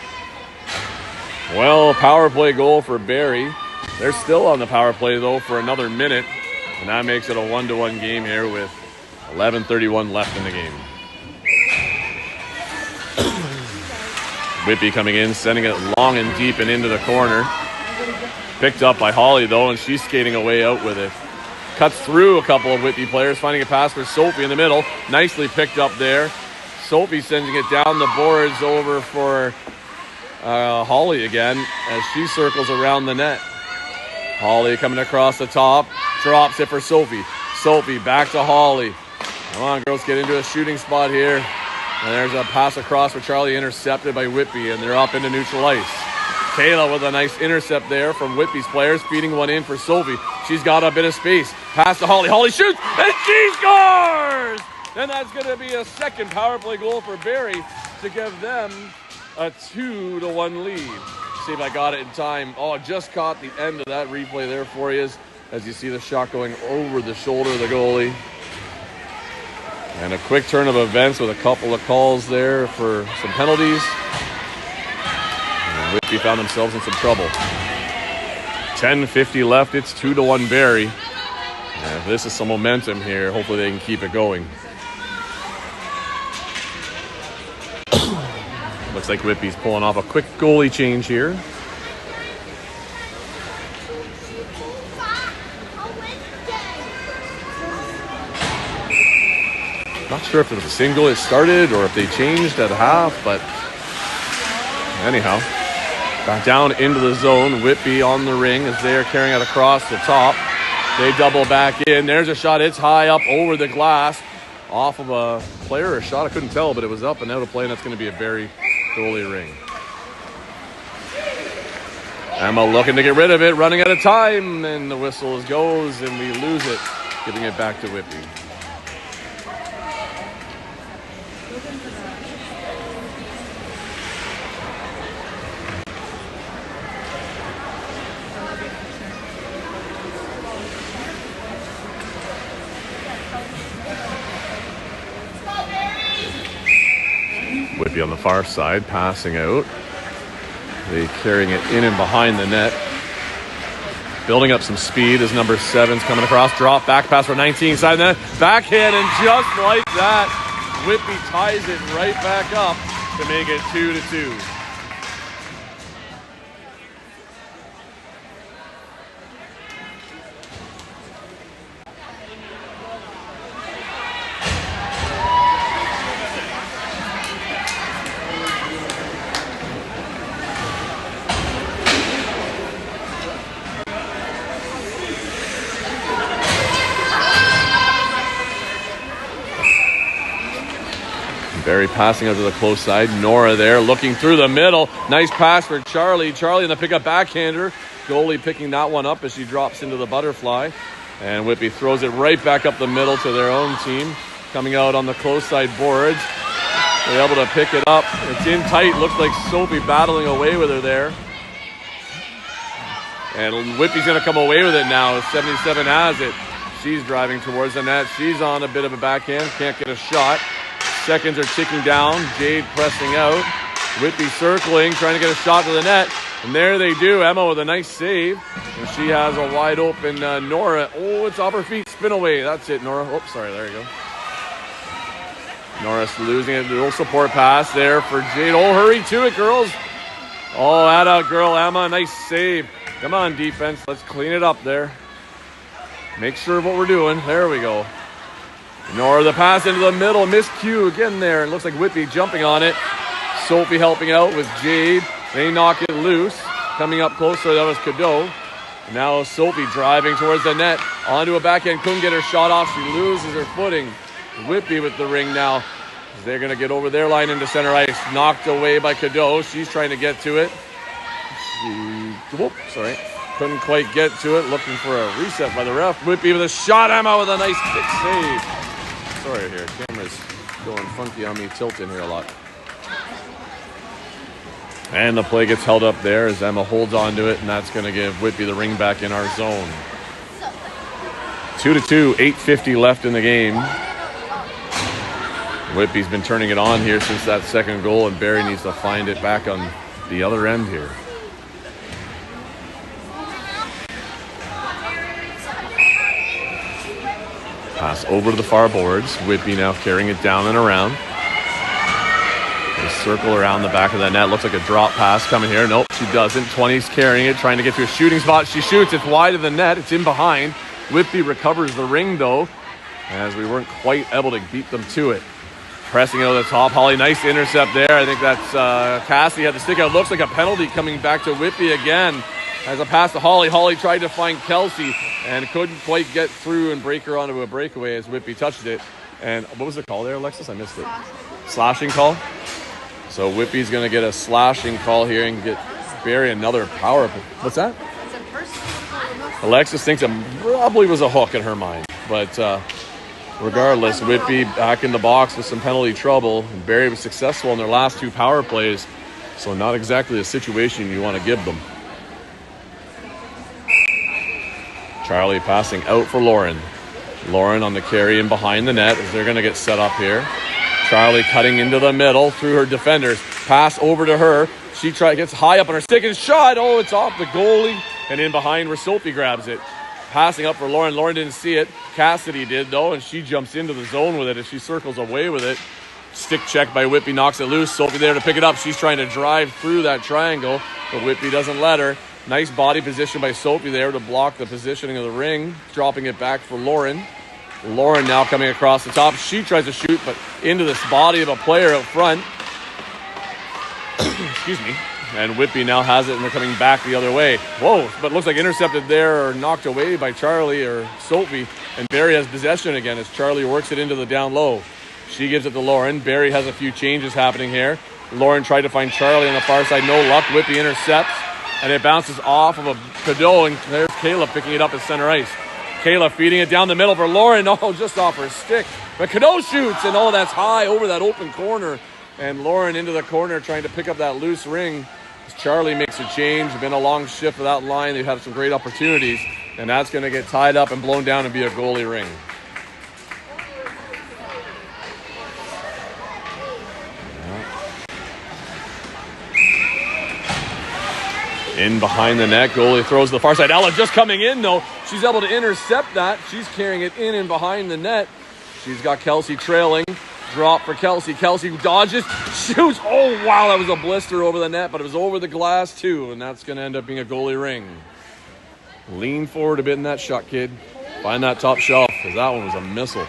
Well, power play goal for Barrie. They're still on the power play, though, for another minute. And that makes it a 1-1 game here with 11:31 left in the game. Whitby coming in, sending it long and deep and into the corner. Picked up by Holly, though, and she's skating away out with it. Cuts through a couple of Whitby players, finding a pass for Sophie in the middle. Nicely picked up there. Sophie sending it down the boards over for Holly again as she circles around the net. Holly coming across the top, drops it for Sophie. Sophie back to Holly. Come on, girls, get into a shooting spot here. And there's a pass across for Charlie, intercepted by Whitby, and they're up into neutral ice. Kayla with a nice intercept there from Whitby's players, feeding one in for Sophie. She's got a bit of space. Pass to Holly. Holly shoots, and she scores! And that's going to be a second power play goal for Barrie to give them a 2-1 lead. See if I got it in time. Oh, just caught the end of that replay there for you as you see the shot going over the shoulder of the goalie. And a quick turn of events with a couple of calls there for some penalties. And Whitby found themselves in some trouble. 10:50 left. It's 2-1 Barrie. And if this is some momentum here, hopefully they can keep it going. Looks like Whitby's pulling off a quick goalie change here. Not sure if it was a single it started or if they changed at half, but anyhow, back down into the zone. Whitby on the ring as they are carrying it across the top. They double back in. There's a shot. It's high up over the glass. Off of a player or a shot. I couldn't tell, but it was up and out of play, and that's going to be a Barrie goalie ring. Emma looking to get rid of it, running out of time, and the whistle goes, and we lose it, giving it back to Whitby. Whitby on the far side, passing out. They carrying it in and behind the net. Building up some speed as number 7's coming across. Drop back pass for 19 side net. Backhand, and just like that, Whitby ties it right back up to make it 2-2. Barrie passing out to the close side. Nora there looking through the middle. Nice pass for Charlie. Charlie in the pickup backhander. Goalie picking that one up as she drops into the butterfly. And Whitby throws it right back up the middle to their own team. Coming out on the close side boards. They're able to pick it up. It's in tight. Looks like Sophie battling away with her there. And Whitby's going to come away with it now as 77 has it. She's driving towards the net. She's on a bit of a backhand. Can't get a shot. Seconds are ticking down. Jade pressing out. Whitby circling, trying to get a shot to the net. And there they do. Emma with a nice save. And she has a wide open Nora. Oh, it's off her feet. Spin away. That's it, Nora. Oops, sorry. There you go. Norris losing it. A little support pass there for Jade. Oh, hurry to it, girls. Oh, that out, girl. Emma, nice save. Come on, defense. Let's clean it up there. Make sure of what we're doing. There we go. Nora, the pass into the middle. Miscue again there. It looks like Whitby jumping on it. Sophie helping out with Jade. They knock it loose. Coming up closer, that was Cadeau. Now Sophie driving towards the net. Onto a backhand. Couldn't get her shot off. She loses her footing. Whitby with the ring now. They're going to get over their line into center ice. Knocked away by Cadeau. She's trying to get to it. Couldn't quite get to it. Looking for a reset by the ref. Whitby with a shot. Emma with a nice big save. Sorry here. Camera's going funky on me. Tilting here a lot. And the play gets held up there as Emma holds on to it. And that's going to give Whitby the ring back in our zone. 2-2. 8:50 left in the game. Whitby's been turning it on here since that second goal, and Barrie needs to find it back on the other end here. Pass over to the far boards. Whitby now carrying it down and around. They circle around the back of the net. Looks like a drop pass coming here. Nope, she doesn't. 20's carrying it, trying to get to a shooting spot. She shoots. It's wide of the net. It's in behind. Whitby recovers the ring, though, as we weren't quite able to beat them to it. Pressing over the top. Holly, nice intercept there. I think that's Cassidy had the stick out. Looks like a penalty coming back to Whitby again. As a pass to Holly. Holly tried to find Kelsey and couldn't quite get through and break her onto a breakaway as Whitby touched it. And what was the call there, Alexis? I missed it. Slashing call. So Whitby's going to get a slashing call here and get Barrie another power. What's that? Alexis thinks it probably was a hook in her mind. But regardless, Whitby back in the box with some penalty trouble. And Barrie was successful in their last two power plays. So not exactly a situation you want to give them. Charlie passing out for Lauren. Lauren on the carry in behind the net as they're going to get set up here. Charlie cutting into the middle through her defenders. Pass over to her. She gets high up on her stick and shot. Oh, it's off the goalie. And in behind where Sophie grabs it. Passing up for Lauren. Lauren didn't see it. Cassidy did, though, and she jumps into the zone with it as she circles away with it. Stick check by Whitby, knocks it loose. Sophie there to pick it up. She's trying to drive through that triangle, but Whitby doesn't let her. Nice body position by Sophie there to block the positioning of the ring. Dropping it back for Lauren. Lauren now coming across the top. She tries to shoot, but into this body of a player out front. Excuse me. And Whitby now has it, and they're coming back the other way. Whoa, but looks like intercepted there or knocked away by Charlie or Sophie. And Barrie has possession again as Charlie works it into the down low. She gives it to Lauren. Barrie has a few changes happening here. Lauren tried to find Charlie on the far side. No luck. Whitby intercepts. And it bounces off of a Cadeau, and there's Kayla picking it up at center ice. Kayla feeding it down the middle for Lauren. Oh, just off her stick. But Cadeau shoots, and oh, that's high over that open corner. And Lauren into the corner trying to pick up that loose ring. As Charlie makes a change. Been a long shift for that line. They've had some great opportunities. And that's going to get tied up and blown down and be a goalie ring. In behind the net, goalie throws to the far side. Ella just coming in, though. She's able to intercept that. She's carrying it in and behind the net. She's got Kelsey trailing. Drop for Kelsey. Kelsey dodges, shoots. Oh, wow, that was a blister over the net, but it was over the glass, too, and that's going to end up being a goalie ring. Lean forward a bit in that shot, kid. Find that top shelf, because that one was a missile.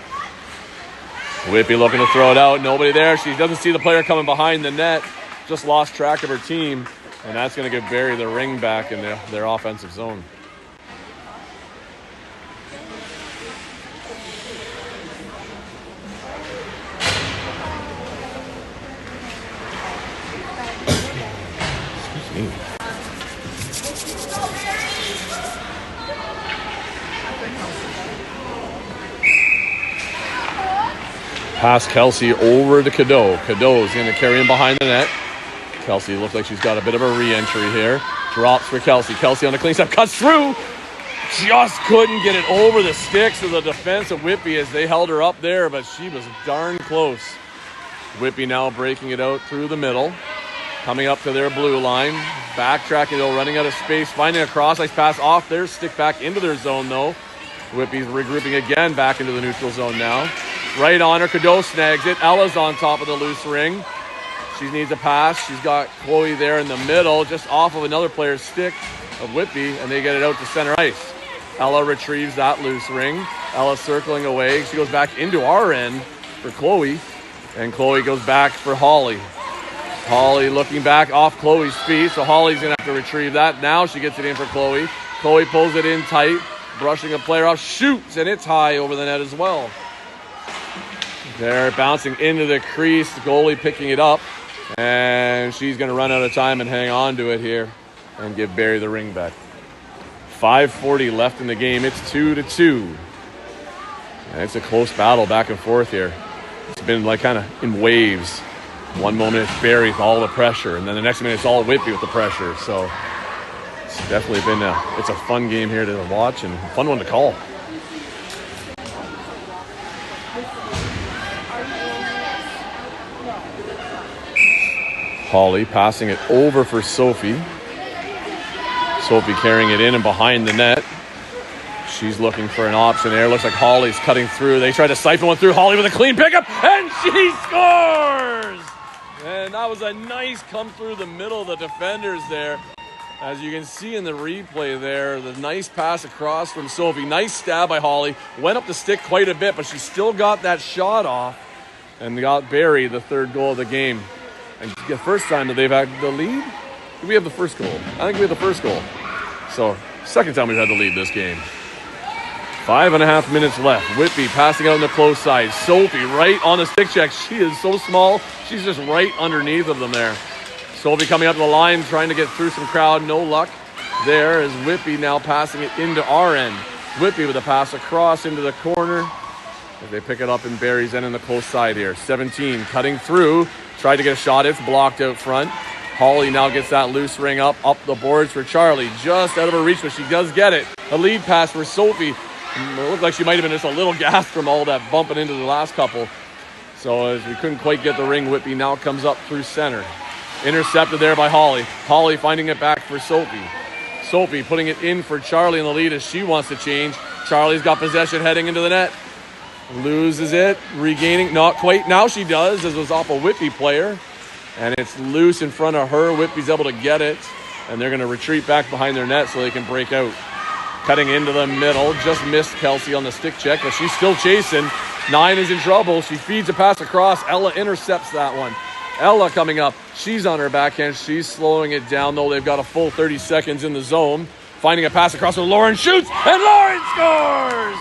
Whitby looking to throw it out. Nobody there. She doesn't see the player coming behind the net. Just lost track of her team. And that's going to give Barrie the ring back in their offensive zone. Excuse me. Pass Kelsey over to Cadeau. Cadeau's going to carry him behind the net. Kelsey looks like she's got a bit of a re-entry here. Drops for Kelsey. Kelsey on the clean step. Cuts through. Just couldn't get it over the sticks of the defense of Whitby as they held her up there, but she was darn close. Whitby now breaking it out through the middle. coming up to their blue line. Backtracking though, running out of space, finding a cross-ice pass off their stick back into their zone though. Whitby's regrouping again back into the neutral zone now. Right on her, Cadeau snags it. Ella's on top of the loose ring. She needs a pass. She's got Chloe there in the middle, just off of another player's stick of Whitby, and they get it out to center ice. Ella retrieves that loose ring. Ella circling away. She goes back into our end for Chloe, and Chloe goes back for Holly. Holly looking back off Chloe's feet, so Holly's going to have to retrieve that. Now she gets it in for Chloe. Chloe pulls it in tight, brushing a player off, shoots, and it's high over the net as well. They're bouncing into the crease, the goalie picking it up, and she's going to run out of time and hang on to it here and give Barrie the ring back. 5:40 left in the game. It's 2-2. And it's a close battle back and forth here. It's been like kind of in waves. One moment it's Barrie with all the pressure, and then the next minute it's all Whitby with the pressure. So it's definitely been it's a fun game here to watch and a fun one to call. Holly passing it over for Sophie. Sophie carrying it in and behind the net. She's looking for an option there. Looks like Holly's cutting through. They try to siphon one through. Holly with a clean pickup, and she scores! And that was a nice come through the middle of the defenders there. As you can see in the replay there, the nice pass across from Sophie. Nice stab by Holly. Went up the stick quite a bit, but she still got that shot off and got Barrie the third goal of the game. And the first time that they've had the lead? Did we have the first goal? I think we had the first goal. So, second time we've had the lead this game. 5.5 minutes left. Whitby passing out on the close side. Sophie right on the stick check. She is so small. She's just right underneath of them there. Sophie coming up to the line, trying to get through some crowd. No luck there as Whitby now passing it into our end. Whitby with a pass across into the corner. As they pick it up in Barrie's end in the close side here. 17 cutting through. Tried to get a shot. It's blocked out front. Holly now gets that loose ring up the boards for Charlie. Just out of her reach, but she does get it. A lead pass for Sophie. It looked like she might have been just a little gassed from all that bumping into the last couple. So as we couldn't quite get the ring, Whitby now comes up through center. Intercepted there by Holly. Holly finding it back for Sophie. Sophie putting it in for Charlie in the lead as she wants to change. Charlie's got possession heading into the net. Loses it, regaining, not quite. Now she does, as it was off a Whitby player. And it's loose in front of her. Whitby's able to get it. And they're going to retreat back behind their net so they can break out. Cutting into the middle. Just missed Kelsey on the stick check, but she's still chasing. 9 is in trouble. She feeds a pass across. Ella intercepts that one. Ella coming up. She's on her backhand. She's slowing it down, though. They've got a full 30 seconds in the zone. Finding a pass across, and Lauren shoots, and Lauren scores!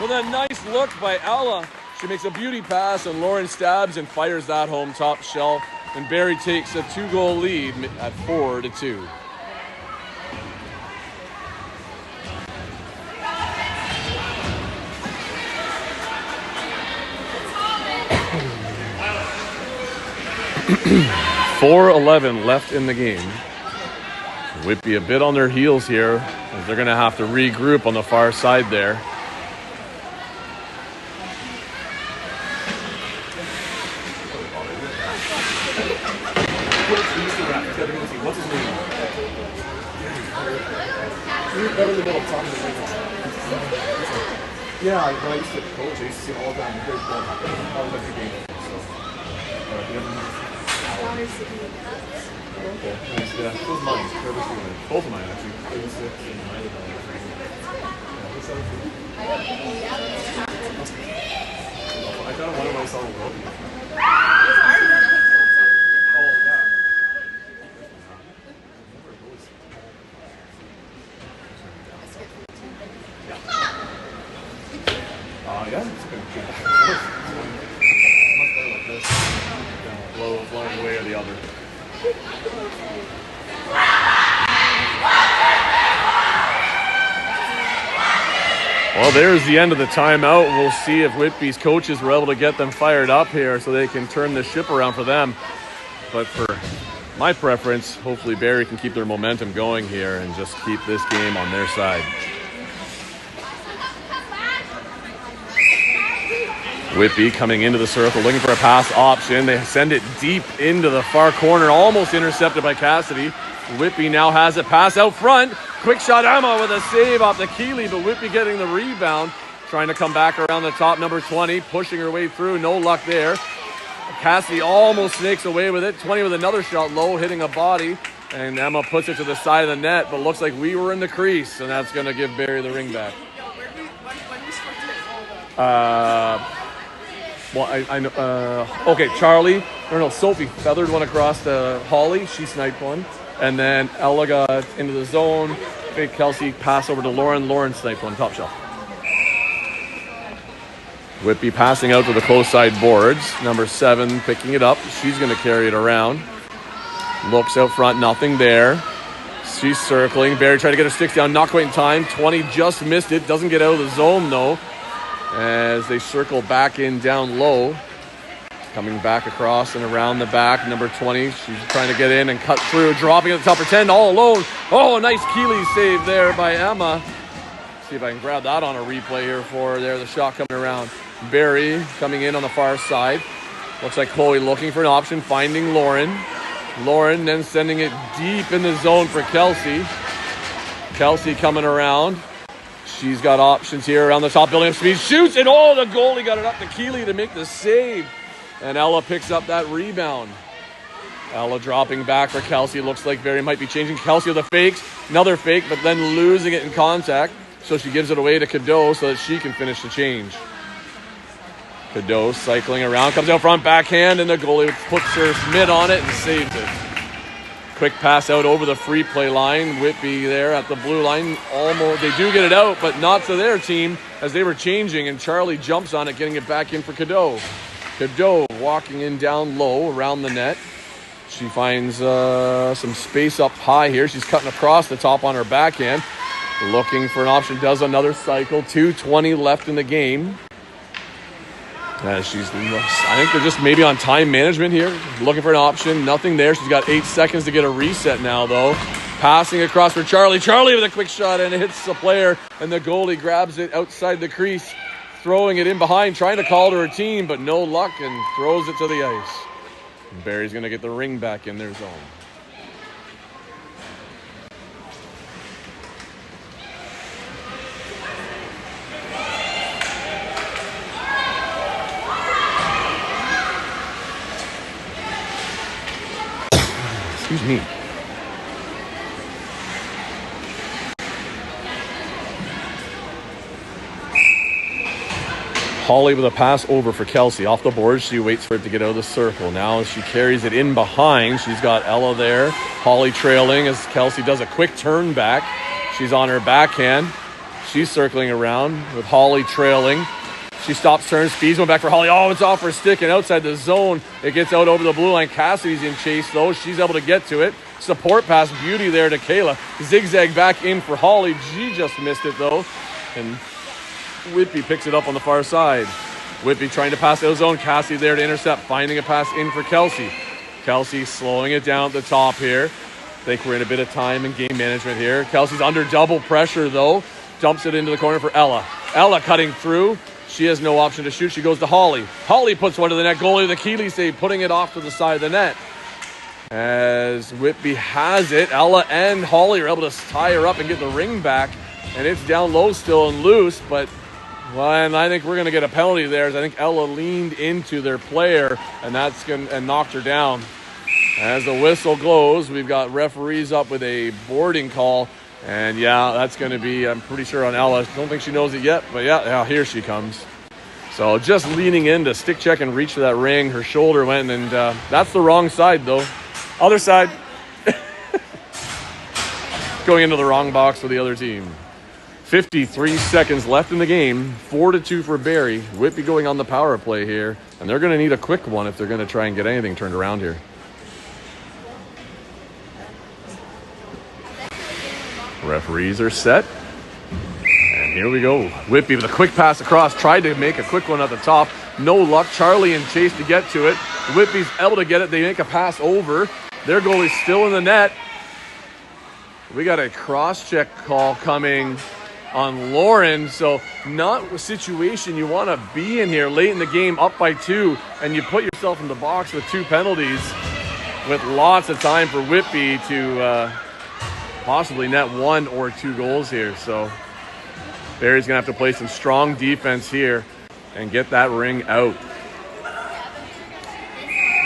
With a nice look by Ella. She makes a beauty pass, and Lauren stabs and fires that home top shelf. And Barrie takes a 2-goal lead at 4-2. .4:11 left in the game. Whitby a bit on their heels here, as they're going to have to regroup on the far side there. What's his name? Yeah, I used to coach. I used to see him all the time. All the game. Okay, nice. Yeah, it was mine. Both of mine, actually. 36 and mine. I kind of wanted myself to go. Yeah, it's been good. Much better like this. Blow one way or the other. Well, there's the end of the timeout. We'll see if Whitby's coaches were able to get them fired up here so they can turn the ship around for them. But for my preference, hopefully Barrie can keep their momentum going here and just keep this game on their side. Whitby coming into the circle, looking for a pass option. They send it deep into the far corner, almost intercepted by Cassidy. Whitby now has a pass out front. Quick shot Emma with a save off the Keeley, but Whitby getting the rebound. Trying to come back around the top, number 20, pushing her way through. No luck there. Cassidy almost snakes away with it. 20 with another shot low, hitting a body. And Emma puts it to the side of the net, but looks like we were in the crease, and that's going to give Barrie the ring back. Okay, Charlie, Sophie feathered one across to Holly. She sniped one. And then Ella got into the zone. Big Kelsey pass over to Lauren. Lauren sniped one, top shelf. Whitby passing out to the close side boards. Number 7 picking it up. She's going to carry it around. Looks out front, nothing there. She's circling. Barrie tried to get her sticks down, not quite in time. 20 just missed it. Doesn't get out of the zone though. As they circle back in down low. Coming back across and around the back. Number 20, she's trying to get in and cut through. Dropping at the top of 10, all alone. Oh, nice Keeley save there by Emma. See if I can grab that on a replay here for her there. The shot coming around. Barrie coming in on the far side. Looks like Chloe looking for an option, finding Lauren. Lauren then sending it deep in the zone for Kelsey. Kelsey coming around. She's got options here around the top, building up speed. Shoots, and oh, the goalie got it up to Keeley to make the save. And Ella picks up that rebound. Ella dropping back for Kelsey. Looks like Barrie might be changing. Kelsey with a fake. Another fake, but then losing it in contact. So she gives it away to Cadeau so that she can finish the change. Cadeau cycling around, comes out front, backhand, and the goalie puts her mid on it and saves it. Quick pass out over the free play line. Whitby there at the blue line. Almost, they do get it out, but not to their team as they were changing, and Charlie jumps on it, getting it back in for Cadeau. Cadeau walking in down low around the net. She finds some space up high here. She's cutting across the top on her backhand. Looking for an option, does another cycle. 2:20 left in the game. I think they're just maybe on time management here. Looking for an option, nothing there. She's got 8 seconds to get a reset now though. Passing across for Charlie. Charlie with a quick shot and it hits the player and the goalie grabs it outside the crease. Throwing it in behind, trying to call to her team, but no luck and throws it to the ice. Barrie's going to get the ring back in their zone. Excuse me. Holly with a pass over for Kelsey. Off the board, she waits for it to get out of the circle. Now as she carries it in behind, she's got Ella there. Holly trailing as Kelsey does a quick turn back. She's on her backhand. She's circling around with Holly trailing. She stops, turns, speeds, one back for Holly. Oh, it's off her stick and outside the zone. It gets out over the blue line. Cassidy's in chase though. She's able to get to it. Support pass, beauty there to Kayla. Zigzag back in for Holly. She just missed it though. And Whitby picks it up on the far side. Whitby trying to pass out zone. Cassidy there to intercept. Finding a pass in for Kelsey. Kelsey slowing it down at the top here. I think we're in a bit of time and game management here. Kelsey's under double pressure though. Dumps it into the corner for Ella. Ella cutting through. She has no option to shoot. She goes to Holly. Holly puts one to the net. Goalie, the Keeley save, putting it off to the side of the net. As Whitby has it, Ella and Holly are able to tie her up and get the ring back. And it's down low still and loose, but well, and I think we're going to get a penalty there as I think Ella leaned into their player and knocked her down. As the whistle glows, we've got referees up with a boarding call. And yeah, that's going to be, I'm pretty sure, on Ella. Don't think she knows it yet, but yeah, here she comes. So just leaning in to stick check and reach for that ring. Her shoulder went, and that's the wrong side, though. Other side. Going into the wrong box for the other team. 53 seconds left in the game. 4-2 for Barrie. Whitby going on the power play here. And they're going to need a quick one if they're going to try and get anything turned around here. Referees are set. And here we go. Whitby with a quick pass across. Tried to make a quick one at the top. No luck. Charlie in chase to get to it. Whitby's able to get it. They make a pass over. Their goalie's still in the net. We got a cross-check call coming on Lauren. So not a situation you want to be in here late in the game, up by 2, and you put yourself in the box with 2 penalties with lots of time for Whitby to possibly net 1 or 2 goals here. So Barrie's going to have to play some strong defense here and get that ring out.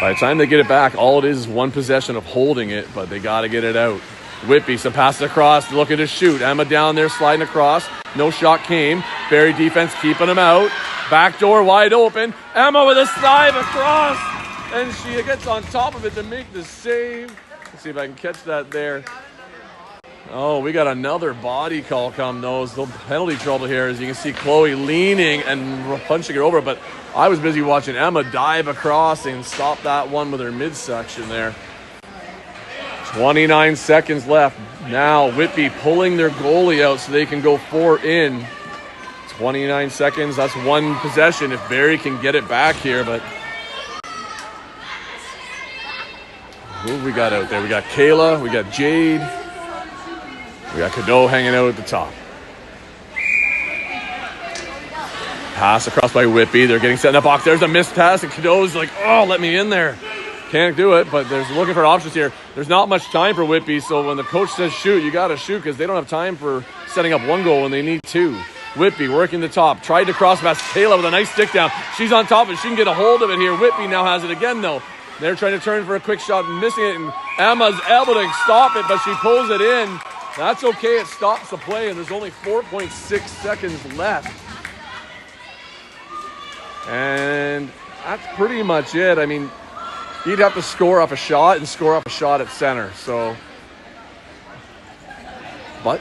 By the time they get it back, all it is 1 possession of holding it, but they got to get it out. Whitby, some pass across, looking to shoot. Emma down there, sliding across. No shot came. Barrie defense keeping him out. Back door wide open. Emma with a dive across, and she gets on top of it to make the save. Let's see if I can catch that there. Oh, we got another body call come, though. It's a little penalty trouble here, as you can see Chloe leaning and punching it over, but I was busy watching Emma dive across and stop that one with her midsection there. 29 seconds left. Now Whitby pulling their goalie out so they can go 4 in. 29 seconds. That's 1 possession if Barrie can get it back here. But who we got out there? We got Kayla. We got Jade. We got Cadeau hanging out at the top. Pass across by Whitby. They're getting set in the box. There's a missed pass, and Cadeau's like, oh, let me in there. Can't do it, but there's looking for options here. There's not much time for Whitby, so when the coach says shoot, you got to shoot because they don't have time for setting up 1 goal when they need 2. Whitby working the top. Tried to cross pass Kayla with a nice stick down. She's on top of it. She can get a hold of it here. Whitby now has it again, though. They're trying to turn for a quick shot and missing it, and Emma's able to stop it, but she pulls it in. That's okay. It stops the play, and there's only 4.6 seconds left. And that's pretty much it. I mean, you'd have to score off a shot and score off a shot at center. So, but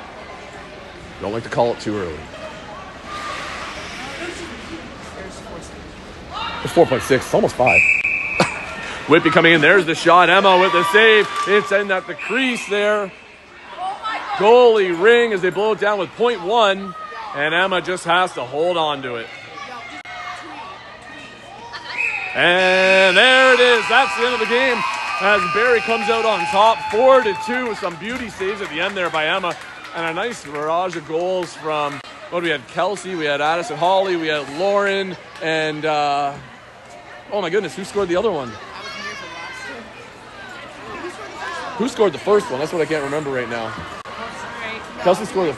don't like to call it too early. It's 4.6. It's almost 5. Whitby coming in. There's the shot. Emma with the save. It's in at the crease there. Goalie ring as they blow it down with 0.1, and Emma just has to hold on to it. And there it is. That's the end of the game as Barrie comes out on top 4-2 with some beauty saves at the end there by Emma, and a nice barrage of goals from, we had Kelsey, we had Addison Holly, we had Lauren, and oh my goodness, who scored the other one? Who scored the first one? That's what I can't remember right now. Kelsey scored the...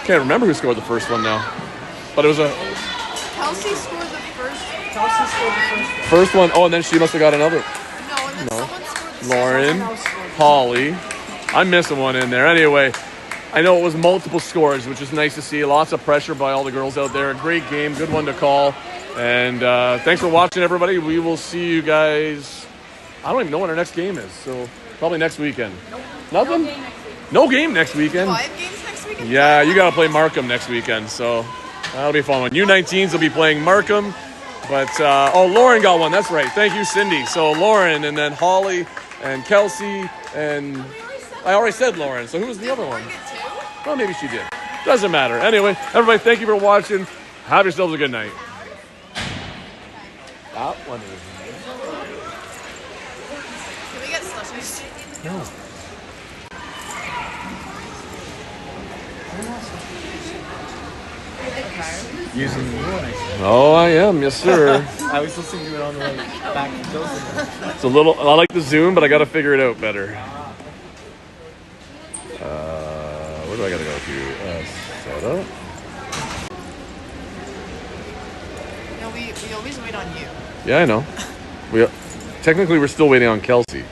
Can't remember who scored the first one now. But it was a... Kelsey scored the first. First one. Oh, and then she must have got another. No, and then someone scored the Lauren, Holly. I'm missing one in there. Anyway, I know it was multiple scores, which is nice to see. Lots of pressure by all the girls out there. A great game. Good one to call. And thanks for watching, everybody. We will see you guys... I don't even know when our next game is, so probably next weekend. Nope. Nothing? No game next weekend? 5 games next weekend? Yeah, you got to play Markham next weekend, so that'll be a fun one. U19s will be playing Markham, but, Lauren got one. That's right. Thank you, Cindy. So Lauren, and then Holly, and Kelsey, and I already said Lauren, so who was the other one? Well, maybe she did. Doesn't matter. Anyway, everybody, thank you for watching. Have yourselves a good night. That one is... Can we get slushies? No. Using the morning. Oh, I am. Yes, sir. I was listening to it on the way back to Dothan. It's a little... I like the zoom, but I got to figure it out better. Where do I got to go to? Setup? No, we always wait on you. Yeah, I know. Technically, we're still waiting on Kelsey.